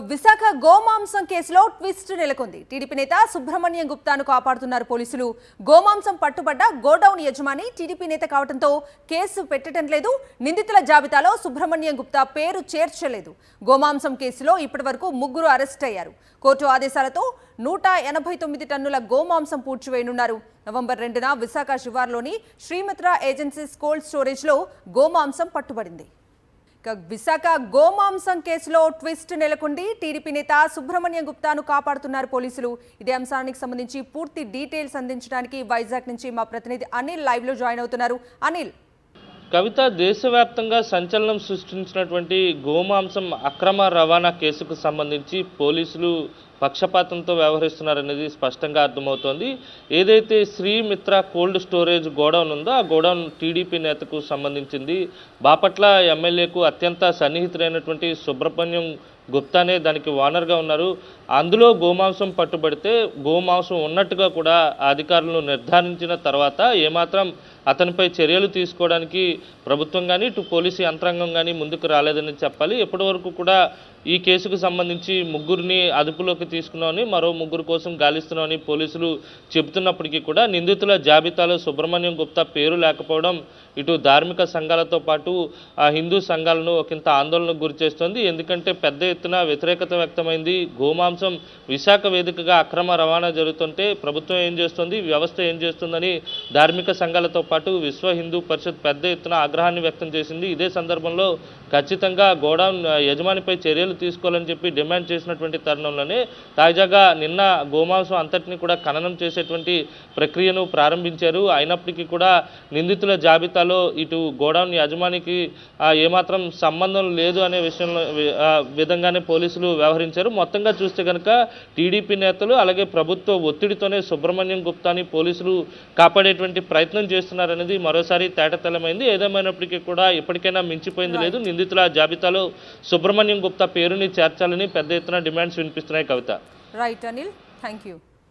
విశాఖ గోమాంసం కేసులో ట్విస్ట్ నెలకొంది. టీడీపీ నేత సుబ్రహ్మణ్యం గుప్తాను కాపాడుతున్నారు పోలీసులు. గోమాంసం పట్టుబడ్డ గోడౌన్ యజమాని టీడీపీ నేత కావడంతో కేసు పెట్టడం లేదు. నిందితుల జాబితాలో సుబ్రహ్మణ్యం గుప్తా పేరు చేర్చలేదు. గోమాంసం కేసులో ఇప్పటివరకు 3 అరెస్ట్ అయ్యారు. కోర్టు ఆదేశాలతో 189 టన్నుల గోమాంసం పూడ్చివేయనున్నారు. నవంబర్ 2న విశాఖ శివార్లోని శ్రీమిత్ర ఏజెన్సీస్ కోల్డ్ స్టోరేజ్లో గోమాంసం పట్టుబడింది. విశాఖ గోమాంసం కేసులో ట్విస్ట్ నెలకొంది. టీడీపీ నేత సుబ్రహ్మణ్యం గుప్తాను కాపాడుతున్నారు పోలీసులు. ఇదే అంశానికి సంబంధించి పూర్తి డీటెయిల్స్ అందించడానికి వైజాగ్ నుంచి మా ప్రతినిధి అనిల్ లైవ్ లో జాయిన్ అవుతున్నారు. అనిల్, కవిత, దేశవ్యాప్తంగా సంచలనం సృష్టించినటువంటి గోమాంసం అక్రమ రవాణా కేసుకు సంబంధించి పోలీసులు పక్షపాతంతో వ్యవహరిస్తున్నారనేది స్పష్టంగా అర్థమవుతోంది. ఏదైతే శ్రీమిత్ర కోల్డ్ స్టోరేజ్ గోడౌన్ ఉందో ఆ గోడౌన్ టీడీపీ నేతకు సంబంధించింది. బాపట్ల ఎమ్మెల్యేకు అత్యంత సన్నిహితులైనటువంటి సుబ్రహ్మణ్యం గుప్తానే దానికి ఓనర్గా ఉన్నారు. అందులో గోమాంసం పట్టుబడితే గోమాంసం ఉన్నట్టుగా కూడా అధికారులు నిర్ధారించిన తర్వాత ఏమాత్రం అతనిపై చర్యలు తీసుకోవడానికి ప్రభుత్వం కానీ ఇటు పోలీసు యంత్రాంగం కానీ ముందుకు రాలేదని చెప్పాలి. ఇప్పటి వరకు కూడా ఈ కేసుకు సంబంధించి 3 అదుపులోకి తీసుకున్నామని, మరో 3 కోసం గాలిస్తున్నామని పోలీసులు చెబుతున్నప్పటికీ కూడా నిందితుల జాబితాలో సుబ్రహ్మణ్యం గుప్తా పేరు లేకపోవడం ఇటు ధార్మిక సంఘాలతో పాటు హిందూ సంఘాలను ఒకంత ఆందోళనకు గురిచేస్తోంది. ఎందుకంటే పెద్ద ఎత్తున వ్యతిరేకత వ్యక్తమైంది. గోమాంసం విశాఖ వేదికగా అక్రమ రవాణా జరుగుతుంటే ప్రభుత్వం ఏం చేస్తుంది, వ్యవస్థ ఏం చేస్తుందని ధార్మిక సంఘాలతో పాటు విశ్వ హిందూ పరిషత్ పెద్ద ఎత్తున ఆగ్రహాన్ని వ్యక్తం చేసింది. ఇదే సందర్భంలో ఖచ్చితంగా గోడౌన్ యజమానిపై చర్యలు తీసుకోవాలని చెప్పి డిమాండ్ చేసినటువంటి తరుణంలోనే తాజాగా నిన్న గోమాంసం అంతటిని కూడా ఖననం చేసేటువంటి ప్రక్రియను ప్రారంభించారు. అయినప్పటికీ కూడా నిందితుల జాబితాలో ఇటు గోడౌన్ యజమానికి ఏమాత్రం సంబంధం లేదు అనే విధంగానే పోలీసులు వ్యవహరించారు. మొత్తంగా చూస్తే కనుక టీడీపీ నేతలు అలాగే ప్రభుత్వ ఒత్తిడితోనే సుబ్రహ్మణ్యం గుప్తాని పోలీసులు కాపాడేటువంటి ప్రయత్నం చేస్తున్నారనేది మరోసారి తేటతెల్లమైంది. ఏదేమైనప్పటికీ కూడా ఇప్పటికైనా మించిపోయింది లేదు. నిందితుల జాబితాలో సుబ్రహ్మణ్యం గుప్తా పేరుని చేర్చాలని పెద్ద ఎత్తున డిమాండ్స్ వినిపిస్తున్నాయి. Kavitha. Right Anil, thank you.